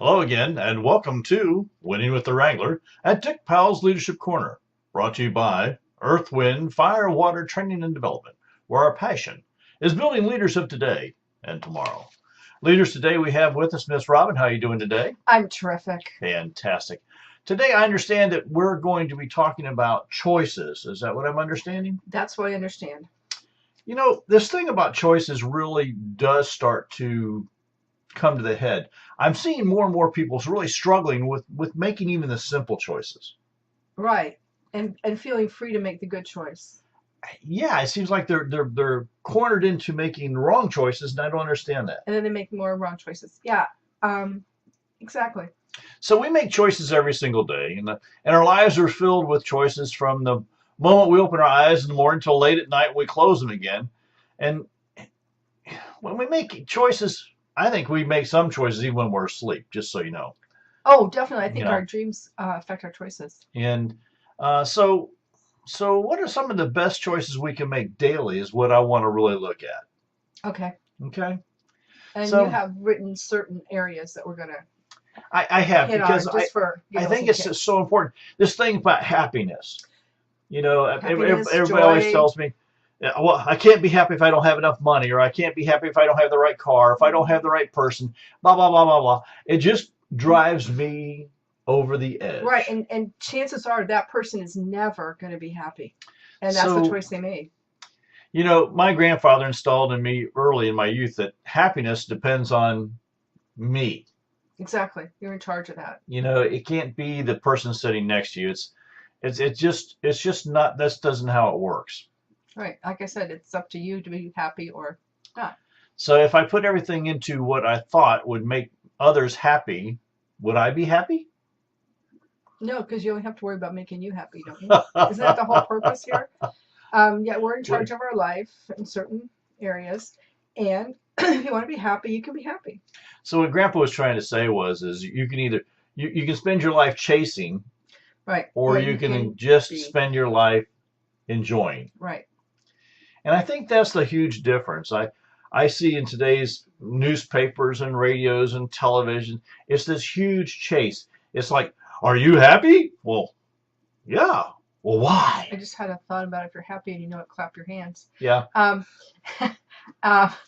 Hello again, and welcome to Winning with the Wrangler at Dick Powell's Leadership Corner, brought to you by Earth, Wind, Fire, Water Training and Development, where our passion is building leaders of today and tomorrow. Leaders today we have with us Miss Robin. How are you doing today? I'm terrific. Fantastic. Today I understand that we're going to be talking about choices. Is that what I'm understanding? That's what I understand. You know, this thing about choices really does start to come to the head. I'm seeing more and more people really struggling with making even the simple choices. Right. And feeling free to make the good choice. Yeah, it seems like they're cornered into making wrong choices, and I don't understand that. And then they make more wrong choices. Yeah. Exactly. So we make choices every single day, and our lives are filled with choices from the moment we open our eyes in the morning till late at night when we close them again. And when we make choices, I think we make some choices even when we're asleep, just so you know. Oh, definitely. I think You know, our dreams affect our choices. and so what are some of the best choices we can make daily is what I want to really look at. Okay. Okay. And So you have written certain areas that we're going to I have hit on because just for I give us think some it's tips. just so important. This thing about happiness. You know, Happiness, everybody always joy. tells me, "Yeah, well, I can't be happy if I don't have enough money, or I can't be happy if I don't have the right car, if I don't have the right person, blah, blah, blah, blah, blah." It just drives me over the Right. edge. And chances are that person is never going to be happy. And that's the So, choice they made. you know, my grandfather installed in me early in my youth that happiness depends on me. Exactly. You're in charge of that. You know, it can't be the person sitting next to you. It's just not. This doesn't how it works. Right. Like I said, it's up to you to be happy or not. So if I put everything into what I thought would make others happy, would I be happy? No, because you only have to worry about making you happy, don't you? Isn't that the whole purpose here? Yeah, we're in charge of our life in certain areas, and if you want to be happy, you can be happy. So what Grandpa was trying to say was, is you can either you can spend your life chasing, Right. or Or you you can can just be spend your life enjoying. right. And I think that's the huge difference. I see in today's newspapers and radios and television, it's this huge chase. It's like, are you happy? Well, yeah. Well, I why? just had a thought about if you're happy and you know it, clap your hands. Yeah. Um,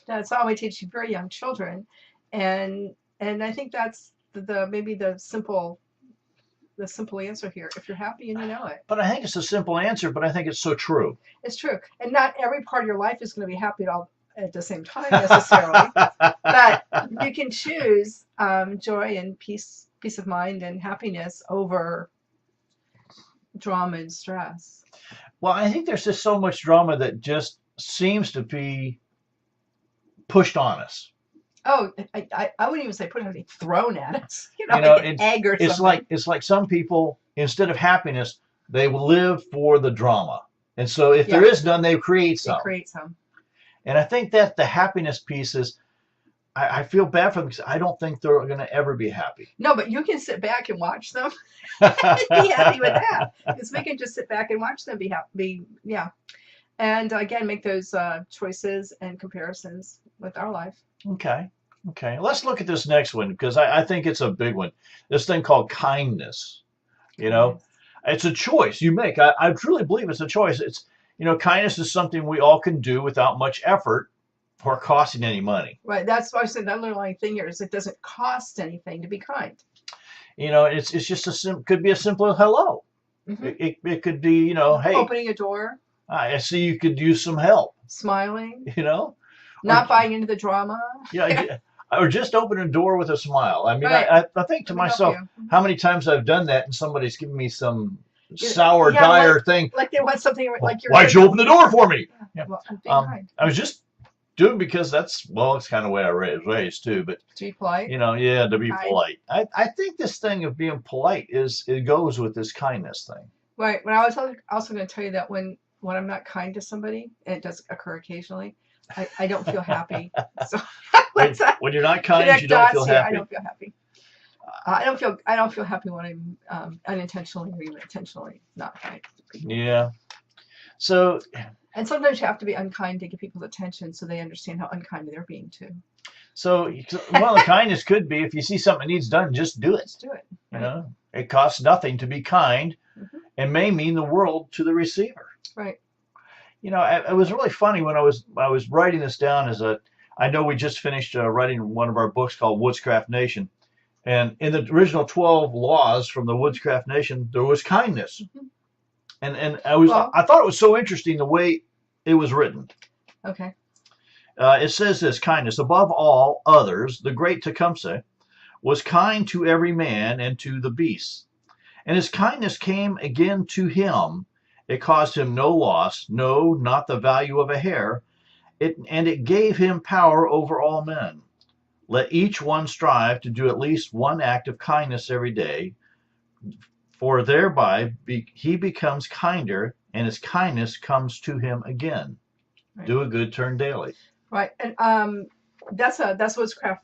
that's how we teach very young children, and I think that's the maybe the simple answer here. If you're happy and you know it. But I think it's a simple answer, but I think it's so true. It's true. And not every part of your life is going to be happy at the same time necessarily. But you can choose joy and peace of mind and happiness over drama and stress. Well, I think there's just so much drama that just seems to be pushed on us. Oh, I wouldn't even say put anything thrown at us, You know, like an egg or something. it's like some people instead of happiness, they live for the drama. And so if there Yeah, is none, they create they some. create some. And I think that the happiness piece is I feel bad for them because I don't think they're going to ever be happy. No, but you can sit back and watch them and be happy with that. Because we can just sit back and watch them be happy. Yeah. And again, make those choices and comparisons with our life. Okay. Okay. Let's look at this next one because I think it's a big one. This thing called kindness. You know, Kindness. it's a choice you make. I truly believe it's a choice. Kindness is something we all can do without much effort or costing any money. Right. That's why I said the underlying thing here is it doesn't cost anything to be kind. It's just could be a simple hello. Hmm. It could be, hey, Opening a door, I see you could use some help, smiling, you know, or not buying into the drama. yeah, or just open a door with a smile. I mean, Right. I think to Let me help myself, you. how many times I've done that and somebody's given me some Yeah, sour, yeah, dire thing. like they want something Well, like you're why'd good. you open the door for me? Yeah, Yeah. well, I'm being kind. I was just doing because it's kind of the way I was raised too. But To be polite, yeah, to be kind. polite. I think this thing of being polite it goes with this kindness thing. Right. When I was also going to tell you that when I'm not kind to somebody, and it does occur occasionally, I don't feel happy. So let's When you're not kind, connect you don't feel dots here. I happy. don't feel happy. I don't feel happy when I'm unintentionally or even intentionally not kind to people. Yeah. So And sometimes you have to be unkind to get people's attention so they understand how unkind they're being too. So well, the kindness could be if you see something that needs done, just do it. Just do it. You Right. know, it costs nothing to be kind, Mhm. and may mean the world to the receiver. Right. You know, it was really funny when I was writing this down as a. I know we just finished writing one of our books called Woodscraft Nation, and in the original 12 laws from the Woodscraft Nation, there was kindness, Mhm. and Well, I thought it was so interesting the way it was written. okay. It says this: kindness above all others, the great Tecumseh was kind to every man and to the beasts, and his kindness came again to him. It caused him no loss, no, not the value of a hair. And it gave him power over all men. Let each one strive to do at least one act of kindness every day, for thereby he becomes kinder, and his kindness comes to him again. Right. Do a good turn daily. Right. And that's Woodscraft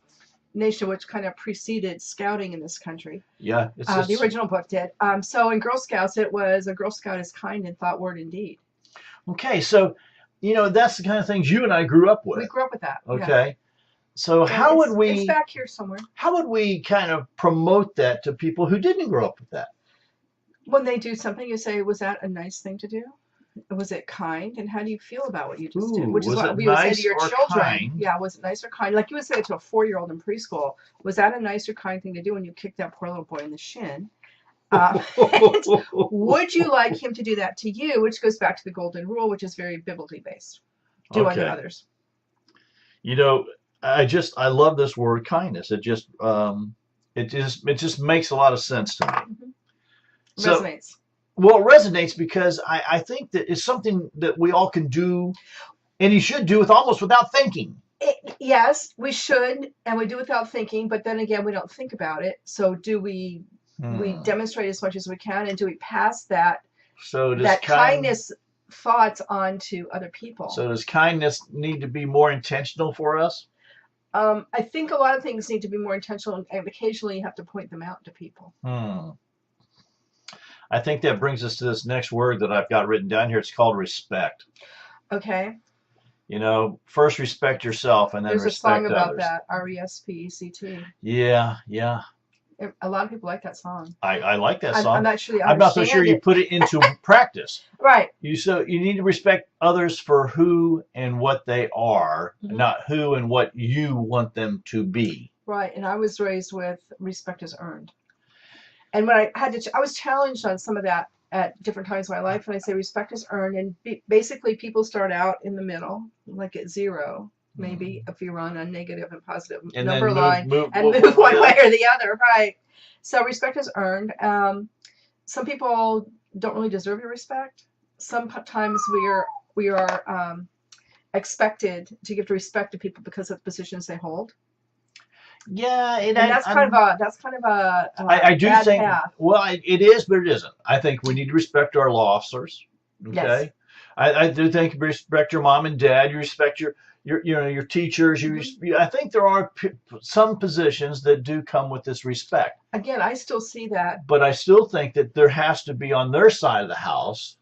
Nation, which kind of preceded scouting in this country. Yeah, it's just, The original book did. So in Girl Scouts, it was a Girl Scout is kind in thought, word, and deed. okay. So, you know, that's the kind of things you and I grew up We with. grew up with that. Yeah. Okay. So So how would it's we back here somewhere. how would we kind of promote that to people who didn't grow up with that? When they do something, you say, "Was that a nice thing to do? Was it kind? And how do you feel about what you just did?" Ooh, Which is was what it we would say nice to your or children. kind? Yeah, was it nice or kind? Like you would say it to a 4-year-old in preschool. Was that a nice or kind thing to do when you kicked that poor little boy in the shin? Would you like him to do that to you? Which goes back to the golden rule, which is very biblically based. Do unto Okay. others. You know, I love this word kindness. It just makes a lot of sense to me. Mhm. So, Resonates. well, it resonates because I think that it's something that we all can do, and you should do with almost without thinking. Yes, we should, and we do without thinking. But then again, we don't think about it. So do we? We Hmm. demonstrate as much as we can, and do we pass that So does that kindness thoughts on to other people? So does kindness need to be more intentional for us? I think a lot of things need to be more intentional, and occasionally you have to point them out to people. Hmm. I think that brings us to this next word that I've got written down here. It's called respect. Okay, You know, first respect yourself and then there's a respect song about others. that. RESPECT. Yeah, yeah. A lot of people like that song. I like that I'm song. not sure. I'm not so sure you put it into practice. Right. You need to respect others for who and what they are, Mhm. not who and what you want them to be. Right. And I was raised with respect is earned. And when I had to, I was challenged on some of that at different times in my life. And I say respect is earned. And basically, people start out in the middle, like at 0, maybe if you're on a negative and positive And number then line, move and move one way or the other. Right. So respect is earned. Some people don't really deserve your respect. Sometimes we are expected to give respect to people because of the positions they hold. Yeah, And that's kind of a I do bad think, path. well, it is, but it isn't. I think we need to respect our law officers. Okay. Yes. I do think you respect your mom and dad. You respect your teachers. I think there are some positions that do come with this respect. Again, I still see that. But I still think that there has to be on their side of the house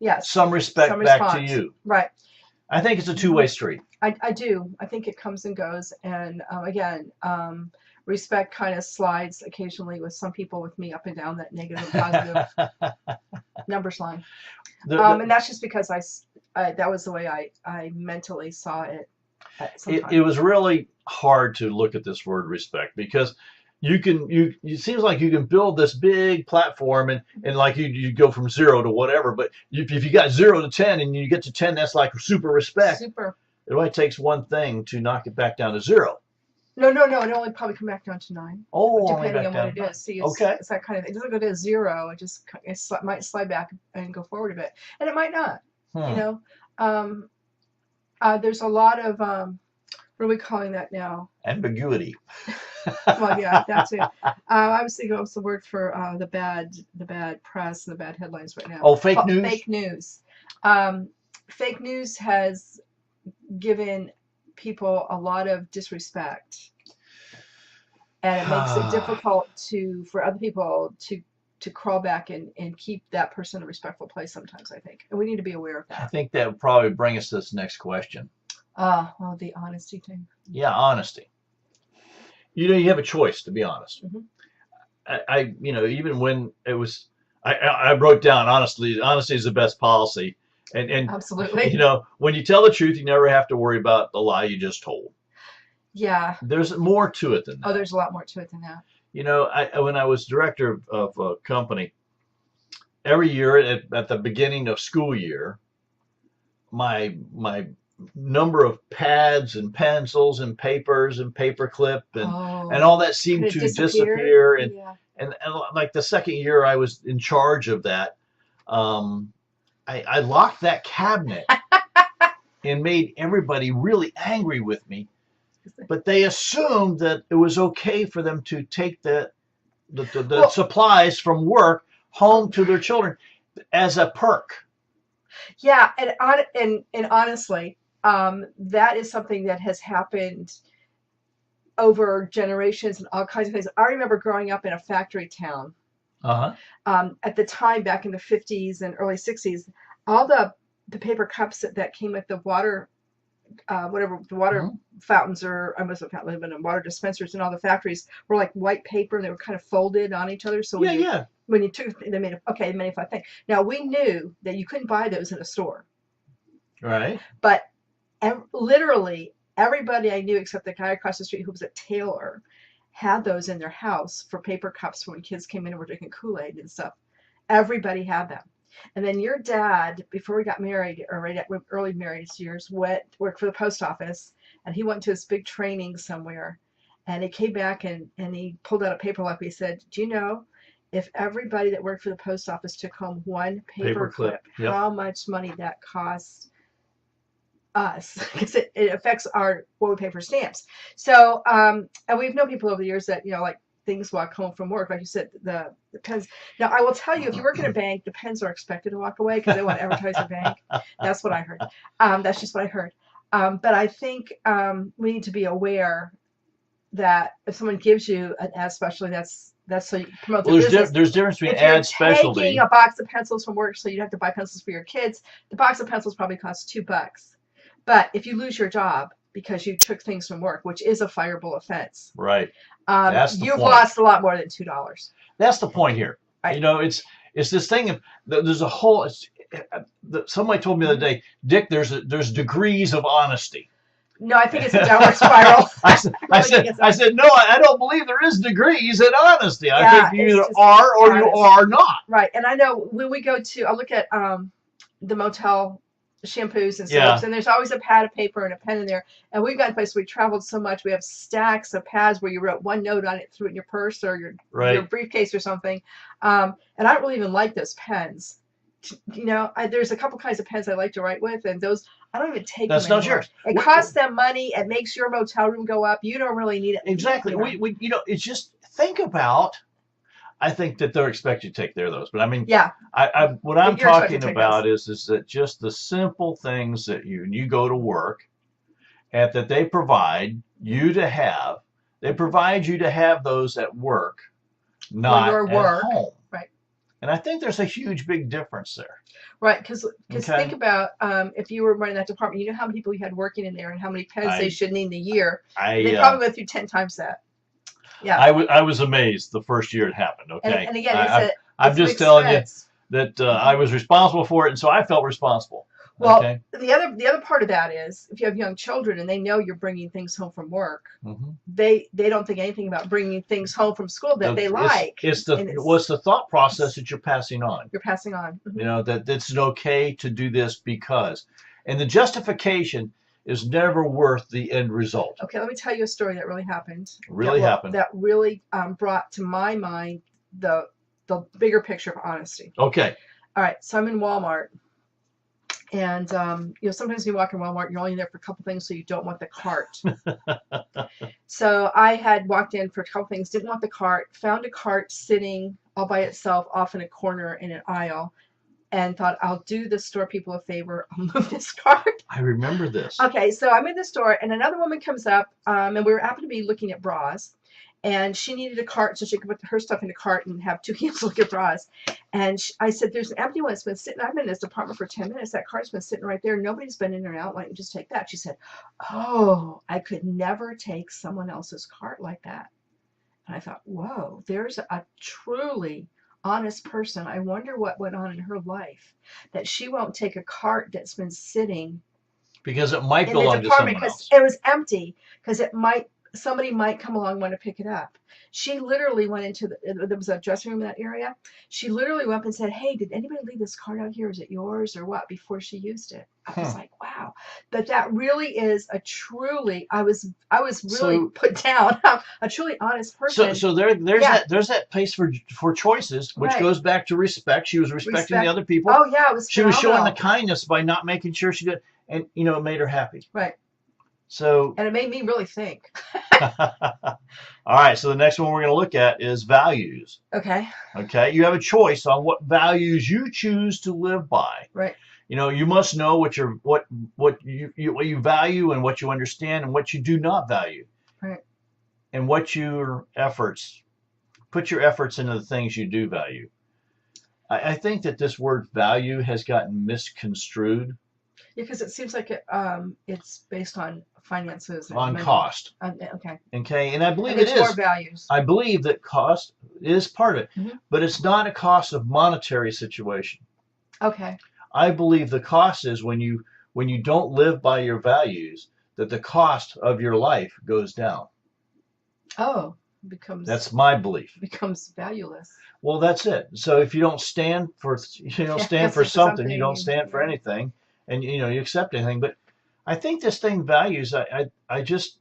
Yes. some respect Some back to response. you. Right. I think it's a two-way street. I do. I think it comes and goes. And again, respect kind of slides occasionally with some people, with me up and down that negative and positive numbers line. And that's just because that was the way I mentally saw it at some time. It was really hard to look at this word respect because it seems like you can build this big platform and like you go from 0 to whatever, but if you got 0 to 10 and you get to 10, that's like super respect. Super. It only takes one thing to knock it back down to 0. No. It only probably come back down to 9. Oh, depending on what it is. See, it's that kind of thing. It doesn't go to 0. It might slide back and go forward a bit, and it might not. You know, there's a lot of what are we calling that now? Ambiguity. Well, yeah, that's it. I was thinking of the word for the bad press and the bad headlines right now. Oh, fake news. Fake news. Fake news has given people a lot of disrespect, and it makes it difficult for other people to crawl back and keep that person in a respectful place sometimes, I think. And we need to be aware of that. I think that would probably bring us to this next question. The honesty thing. Yeah, honesty. you have a choice, to be honest. Mhm. Even when it was, I wrote down, honesty is the best policy. And Absolutely. when you tell the truth, you never have to worry about the lie you just told. Yeah. There's more to it than that. Oh, there's a lot more to it than that. When I was director of a company, every year at the beginning of school year, my number of pads and pencils and papers and paperclip and all that seemed to disappear. And like the second year I was in charge of that, I locked that cabinet and made everybody really angry with me. But they assumed that it was okay for them to take the supplies from work home to their children as a perk. Yeah, and honestly, that is something that has happened over generations and all kinds of things. I remember growing up in a factory town. At the time, back in the 50s and early 60s, all the paper cups that came with the water, fountains, or I must have fountains, but water dispensers in all the factories were like white paper, and they were kind of folded on each other. So when you took, they made a flat thing. Now we knew that you couldn't buy those in a store, right? But literally everybody I knew, except the guy across the street who was a tailor, had those in their house for paper cups when kids came in and were drinking Kool-Aid and stuff. Everybody had them. And then your dad, before we got married, or right at early marriage years, worked for the post office, and he went to this big training somewhere, and he came back and he pulled out a paper clip. He said, "Do you know, if everybody that worked for the post office took home one paper clip, how much money that costs us?" Because it affects our what we pay for stamps. So, and we've known people over the years that, like, things walk home from work, like you said, the pens. Now, I will tell you, if you work in a bank, the pens are expected to walk away because they want to advertise the bank. That's what I heard. That's just what I heard. But I think we need to be aware that if someone gives you an ad specialty, that's so you promote the business. There's difference between ad specialty. Taking a box of pencils from work, so you have to buy pencils for your kids. The box of pencils probably costs $2. But if you lose your job because you took things from work, which is a fireable offense, right? You've lost a lot more than $2. That's the point here. Right. It's this thing of there's a whole. Somebody told me the other day, Dick, there's degrees of honesty. No, I think it's a downward spiral. I said, no, I don't believe there is degrees in honesty. I think you either are or you are not. Right, and I know when we go to, I'll look at the motel shampoos and soaps, and there's always a pad of paper and a pen in there. And we've got a place where we traveled so much, we have stacks of pads where you wrote one note on it, threw it in your purse or your briefcase or something. And I don't really even like those pens. There's a couple kinds of pens I like to write with, and those I don't even take. That's them not yours. It costs them money. It makes your motel room go up. You don't really need it. Exactly. It's just think about. I think that they're expected to take care of those, but I mean, what I'm talking about is that just the simple things that you go to work, and that they provide you to have. They provide you to have those at work, not at home. Right. And I think there's a huge, big difference there. Right, because think about if you were running that department, you know how many people you had working in there and how many pens they should need in a year. They probably went through 10 times that. Yeah, I was amazed the first year it happened. Okay, and again, I'm just telling you that I was responsible for it, and so I felt responsible. Well, the other part of that is if you have young children and they know you're bringing things home from work, they don't think anything about bringing things home from school that they like. What's the thought process that you're passing on? You're passing on. That it's okay to do this because, and the justification is never worth the end result. Okay, let me tell you a story that really happened. That really brought to my mind the bigger picture of honesty. Okay. All right, so I'm in Walmart. And sometimes when you walk in Walmart, you're only there for a couple things, so you don't want the cart. So I had walked in for a couple things, didn't want the cart, found a cart sitting all by itself off in a corner in an aisle, and thought, I'll do the store people a favor, I'll move this cart. I remember this. Okay, so I'm in the store, and another woman comes up, and we happened to be looking at bras, and she needed a cart so she could put her stuff in a cart and have 2 cans of liquor bras. And I said, there's an empty one. It's been sitting. I've been in this department for 10 minutes. That cart's been sitting right there. Nobody's been in or out. Why don't you just take that? She said, oh, I could never take someone else's cart like that. And I thought, whoa, there's a truly honest person. I wonder what went on in her life that she won't take a cart that's been sitting Because it might in the belong to department someone because else. it was empty, because somebody might come along and want to pick it up. She literally went into there was a dressing room in that area. She literally went up and said, hey, did anybody leave this cart out here? Is it yours or what? Before she used it. I was like, wow. But that really is a truly, I was really put down, a truly honest person. So there's that place for choices, which Right. goes back to respect. She was respecting the other people. Oh yeah, it was She was showing the phenomenal. kindness by not making sure she did, and it made her happy. Right. So And it made me really think. all right, so the next one we're going to look at is values. Okay. Okay, you have a choice on what values you choose to live by. Right. You must know what you value and what you understand and what you do not value. Right. And put your efforts into the things you do value. I think that this word value has gotten misconstrued. Yeah, because it seems like it's based on finances. And On money. cost. Okay. Okay, and I believe And it it's is. core values. I believe that cost is part of it, Mhm. but it's not a cost of monetary situation. Okay. I believe the cost is when you don't live by your values, that the cost of your life goes down. Oh, That's my belief. becomes valueless. Well, that's it. So if you don't stand for stand for for something, you don't something, stand for yeah. anything, and you accept anything. But I think this thing values. I just,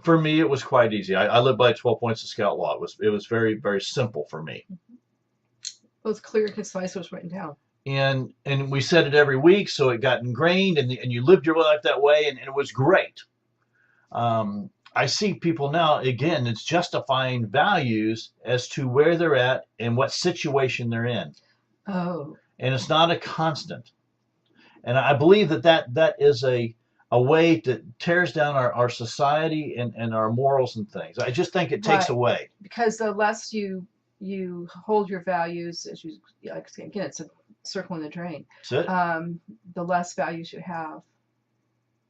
for me, it was quite easy. I lived by 12 points of Scout law. It was very, very simple for me. It was clear and concise. It was written down. And we said it every week, so it got ingrained, and you lived your life that way, and it was great. I see people now, again, it's justifying values as to where they're at and what situation they're in. Oh. And it's not a constant. And I believe that is a way that tears down our society and our morals and things. I just think it takes Right. away. Because the less you hold your values, as you again, it's a circle in the drain. That's it. The less values you have.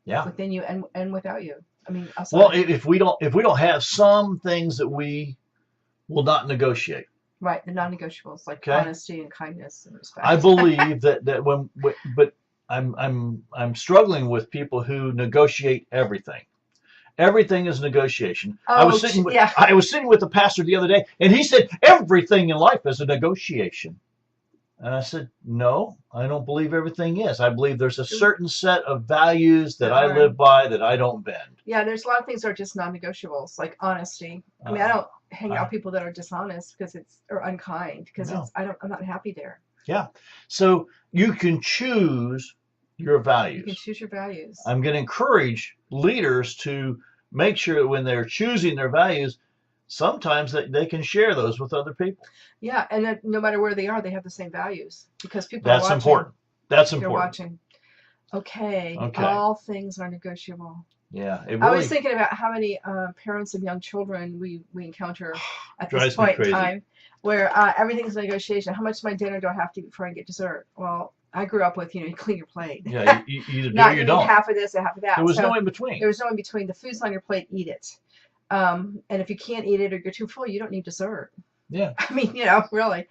Yeah. Within you and without you. I mean, outside. Well, if we don't have some things that we will not negotiate. Right, the non-negotiables like Okay. honesty and kindness and respect. I believe that but I'm struggling with people who negotiate everything. Everything is negotiation. I was sitting with the pastor the other day, and he said everything in life is a negotiation. And I said, no, I don't believe everything is. I believe there's a certain set of values that I live by that I don't bend. Yeah, there's a lot of things that are just non-negotiables, like honesty. I mean, I don't hang out with people that are dishonest or unkind because I'm not happy there. Yeah. So you can choose your values. You can choose your values. I'm going to encourage leaders to make sure that when they're choosing their values, sometimes they can share those with other people. Yeah, and that no matter where they are, they have the same values because people That's are watching. important. That's They're important. watching. Okay. Okay. All things are negotiable. Yeah. It really, I was thinking about how many parents of young children we encounter at this Drives me point in crazy. time where everything's a negotiation. How much of my dinner do I have to eat before I get dessert? Well, I grew up with, you clean your plate. yeah, you either do Not or you eat don't. half of this or half of that. There was So no in between. there was no in between. The food's on your plate, eat it. And if you can't eat it or you're too full, you don't need dessert. Yeah. I mean, really.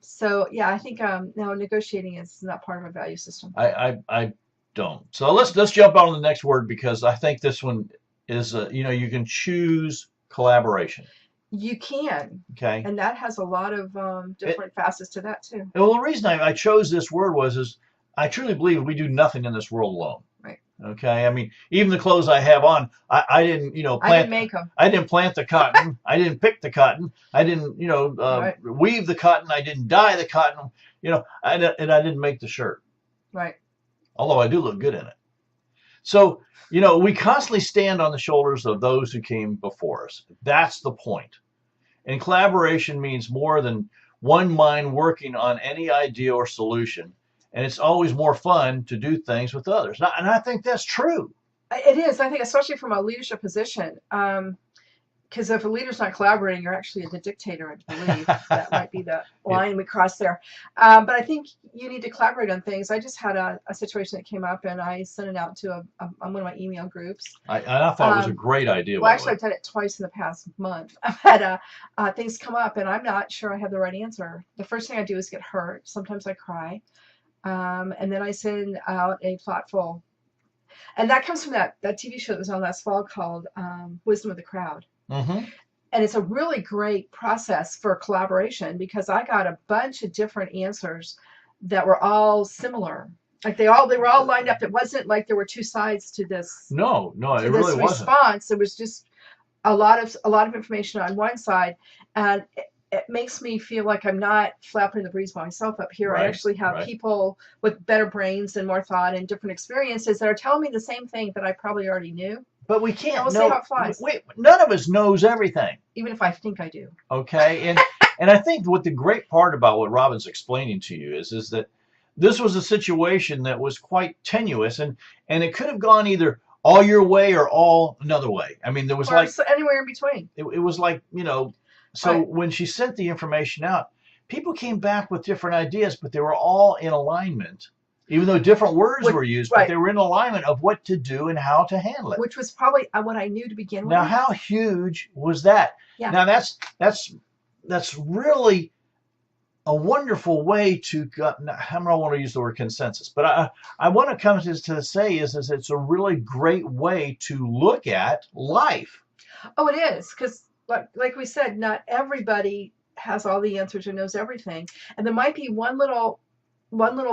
So yeah, I think now negotiating is not part of a value system. I don't. So let's jump on to the next word because I think this one is you can choose collaboration. You can, Okay. and that has a lot of different facets to that too. Well, the reason I chose this word is I truly believe we do nothing in this world alone. Right. Okay. I mean, even the clothes I have on, I didn't, plant. I didn't make them. I didn't plant the cotton. I didn't pick the cotton. I didn't, Right. weave the cotton. I didn't dye the cotton. And I didn't make the shirt. Right. Although I do look good in it. So, we constantly stand on the shoulders of those who came before us. That's the point. And collaboration means more than one mind working on any idea or solution. And it's always more fun to do things with others. And I think that's true. It is. I think, especially from a leadership position, because if a leader's not collaborating, you're actually the dictator, I believe. That might be the line we cross there. But I think you need to collaborate on things. I just had a situation that came up, and I sent it out to on one of my email groups. I thought it was a great idea. Well, actually, I've done it twice in the past month. I've had things come up, and I'm not sure I have the right answer. The first thing I do is get hurt. Sometimes I cry. And then I send out a thoughtful, and that comes from that TV show that was on last fall called Wisdom of the Crowd. Mm-hmm. And it's a really great process for collaboration because I got a bunch of different answers that were all similar. Like they were all lined up. It wasn't like there were two sides to this. No, it really wasn't. Response. It was just a lot of information on one side, and it makes me feel like I'm not flapping the breeze by myself up here. Right, I actually have people with better brains and more thought and different experiences that are telling me the same thing that I probably already knew. But we can't we'll know. See how it flies. None of us knows everything. Even if I think I do. Okay, and I think what the great part about what Robin's explaining to you is that this was a situation that was quite tenuous, and it could have gone either all your way or all another way. I mean, there was anywhere in between. It was like, so when she sent the information out, people came back with different ideas, but they were all in alignment. Even though different words were used, but they were in alignment of what to do and how to handle it. Which was probably what I knew to begin with. Now, how huge was that? Yeah. Now, that's really a wonderful way to I don't want to use the word consensus, but I want to come to say is it's a really great way to look at life. Oh, it is, because like we said, not everybody has all the answers or knows everything, and there might be one little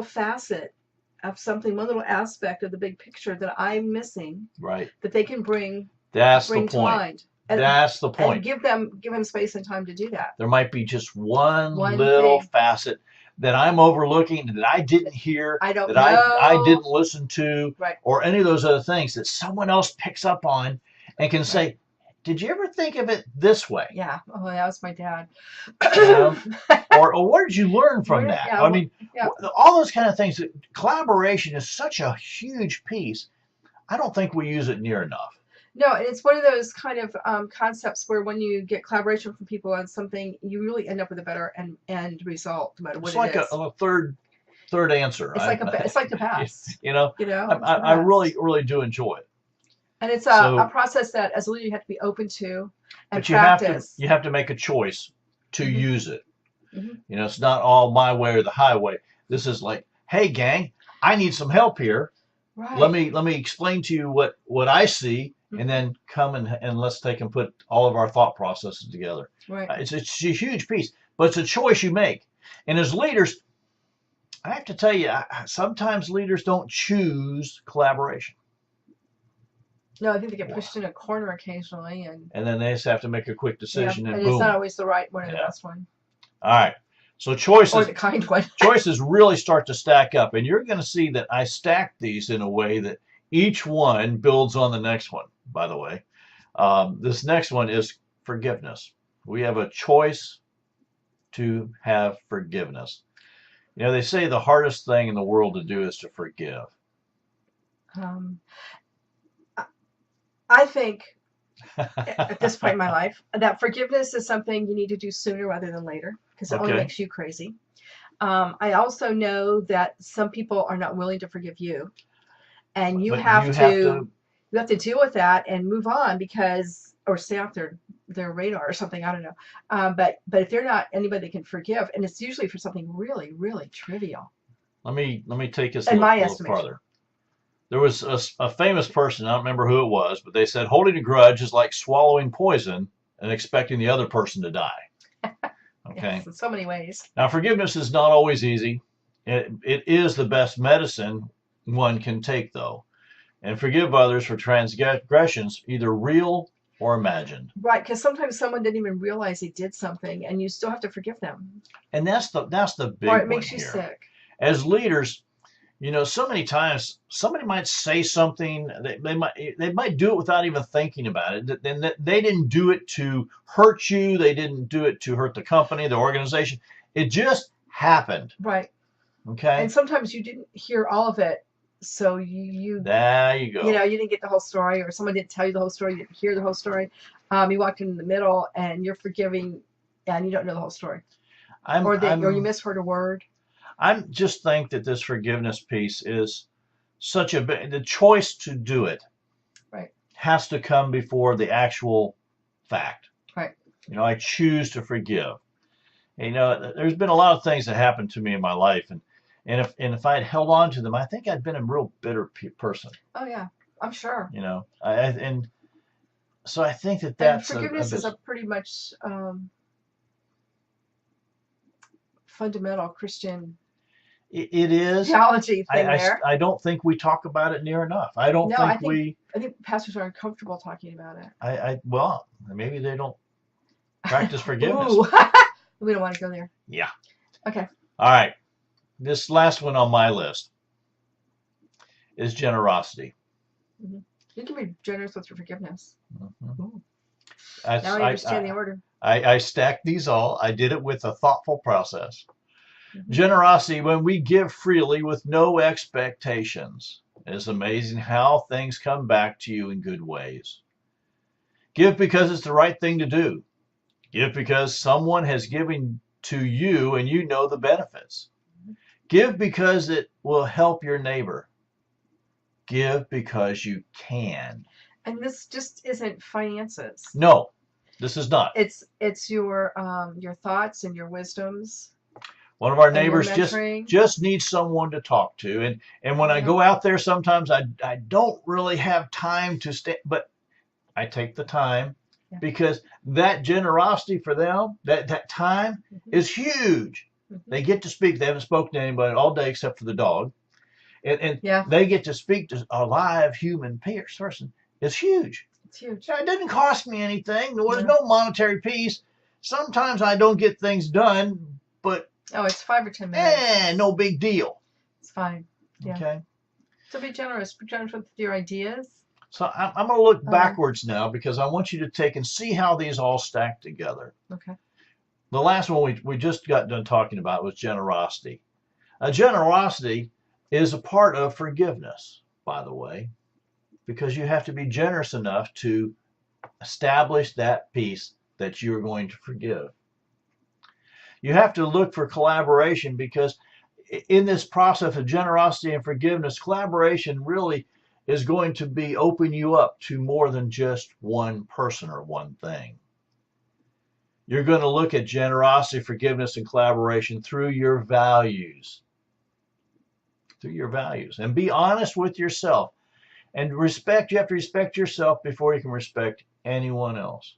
facet of something, one little aspect of the big picture that I'm missing, right? That they can bring to mind. That's the point. And give them space and time to do that. There might be just one little facet that I'm overlooking, that I didn't hear, I didn't listen to, or any of those other things that someone else picks up on and can say, did you ever think of it this way? Yeah. Oh, that was my dad. Or what did you learn from that? Yeah, I mean, all those kind of things. Collaboration is such a huge piece. I don't think we use it near enough. No, and it's one of those kind of concepts where when you get collaboration from people on something, you really end up with a better end result, no matter what it is. It's like a third answer. It's like the past. I really do enjoy it. And it's a process that, as a leader, you have to be open to and but practice. You have to make a choice to use it. Mm-hmm. It's not all my way or the highway. This is like, hey, gang, I need some help here. Right. Let me explain to you what I see, and then come and let's take and put all of our thought processes together. Right. It's a huge piece, but it's a choice you make. And as leaders, I have to tell you, sometimes leaders don't choose collaboration. No, I think they get pushed in a corner occasionally, and then they just have to make a quick decision, and boom. It's not always the right one or the best one. All right. So choices, or the kind one. choices really start to stack up, and you're going to see that I stack these in a way that each one builds on the next one. By the way, this next one is forgiveness. We have a choice to have forgiveness. They say the hardest thing in the world to do is to forgive. I think at this point in my life that forgiveness is something you need to do sooner rather than later, because it only makes you crazy. I also know that some people are not willing to forgive you, and you have to deal with that and move on, or stay off their radar or something. I don't know. But if they're not anybody that can forgive, and it's usually for something really, really trivial. Let me take this a little farther. There was a famous person, I don't remember who it was, but they said holding a grudge is like swallowing poison and expecting the other person to die. Okay. Yes, in so many ways. Now, forgiveness is not always easy. It is the best medicine one can take, though. And forgive others for transgressions, either real or imagined. Right, because sometimes someone didn't even realize they did something, and you still have to forgive them. And that's the big one. Or it makes you sick. As leaders, so many times somebody might say something, they might do it without even thinking about it. Then they didn't do it to hurt you. They didn't do it to hurt the company, the organization. It just happened. Right. Okay. And sometimes you didn't hear all of it, so you there you go. You didn't get the whole story, or someone didn't tell you the whole story. You didn't hear the whole story. You walked in the middle and you're forgiving and you don't know the whole story. I'm, Or you I'm, misheard a word. I'm just think that this forgiveness piece is such the choice to do it Right. has to come before the actual fact. Right. I choose to forgive. There's been a lot of things that happened to me in my life, and if I had held on to them, I think I'd been a real bitter person. Oh yeah, I'm sure. And so I think And that's forgiveness is a pretty much fundamental Christian it is. theology thing there. I don't think we talk about it near enough. I don't No, think I think pastors are uncomfortable talking about it. Well, maybe they don't practice forgiveness. Ooh. We don't want to go there. Yeah. Okay. All right. This last one on my list is generosity. Mm-hmm. You can be generous with your forgiveness. Mm-hmm. Now I understand the order. I stacked these all. I did it with a thoughtful process. Mm-hmm. Generosity, when we give freely with no expectations, it's amazing how things come back to you in good ways. Give because it's the right thing to do. Give because someone has given to you and you know the benefits. Give because it will help your neighbor. Give because you can. And this just isn't finances. No, this is not. It's your thoughts and your wisdoms. One of our neighbors just needs someone to talk to. And when I go out there, sometimes I don't really have time to stay, but I take the time because that generosity for them, that time is huge. Mm-hmm. They get to speak. They haven't spoken to anybody all day except for the dog. And they get to speak to a live human person. It's huge. It's huge. Now, it didn't cost me anything. There was no monetary piece. Sometimes I don't get things done, but it's 5 or 10 minutes. No big deal. It's fine. Yeah. Okay. So be generous. Be generous with your ideas. So I'm going to look backwards now because I want you to take and see how these all stack together. Okay. The last one we just got done talking about was generosity. Generosity is a part of forgiveness, by the way, because you have to be generous enough to establish that peace that you're going to forgive. You have to look for collaboration because in this process of generosity and forgiveness, collaboration really is going to be open you up to more than just one person or one thing. You're going to look at generosity, forgiveness, and collaboration through your values. Through your values. And be honest with yourself. And you have to respect yourself before you can respect anyone else.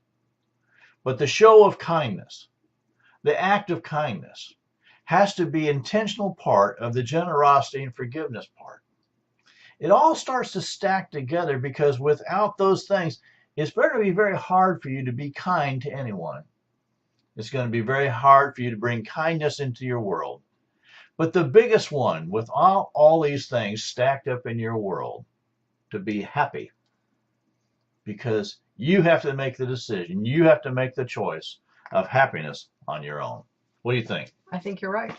But the show of kindness, the act of kindness, has to be an intentional part of the generosity and forgiveness part. It all starts to stack together because without those things, it's going to be very hard for you to be kind to anyone. It's going to be very hard for you to bring kindness into your world. But the biggest one, with all these things stacked up in your world, to be happy. Because you have to make the decision. You have to make the choice of happiness on your own. What do you think? I think you're right.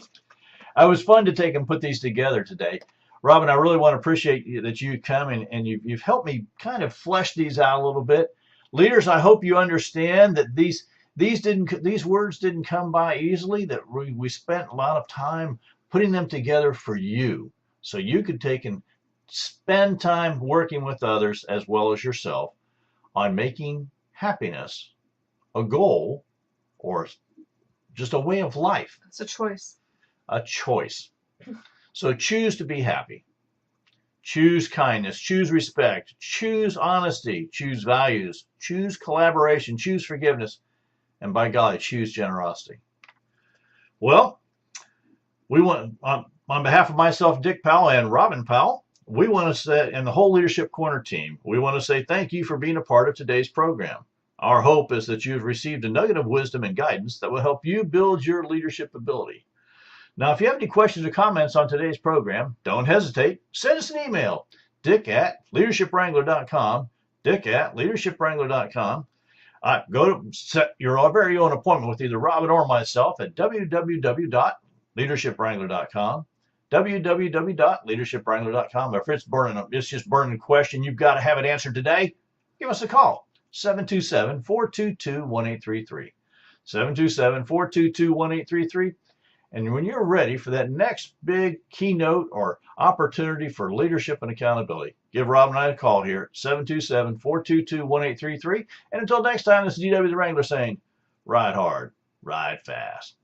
It was fun to take and put these together today. Robin, I really want to appreciate that you come and you've helped me kind of flesh these out a little bit. Leaders, I hope you understand that these words didn't come by easily, that we spent a lot of time putting them together for you so you could take and spend time working with others as well as yourself on making happiness a goal or just a way of life. It's a choice. A choice. So choose to be happy. Choose kindness. Choose respect. Choose honesty. Choose values. Choose collaboration. Choose forgiveness. And by golly, choose generosity. Well, we want, on behalf of myself, Dick Powell, and Robin Powell, we want to say, and the whole Leadership Corner team, we want to say thank you for being a part of today's program. Our hope is that you've received a nugget of wisdom and guidance that will help you build your leadership ability. Now, if you have any questions or comments on today's program, don't hesitate. Send us an email, dick@leadershipwrangler.com, dick@leadershipwrangler.com. Go to set your very own appointment with either Robin or myself at www.leadershipwrangler.com, www.leadershipwrangler.com. If it's just burning question, you've got to have it answered today, give us a call, 727-422-1833. 727-422-1833. And when you're ready for that next big keynote or opportunity for leadership and accountability, give Rob and I a call here at 727-422-1833. And until next time, this is DW the Wrangler saying, ride hard, ride fast.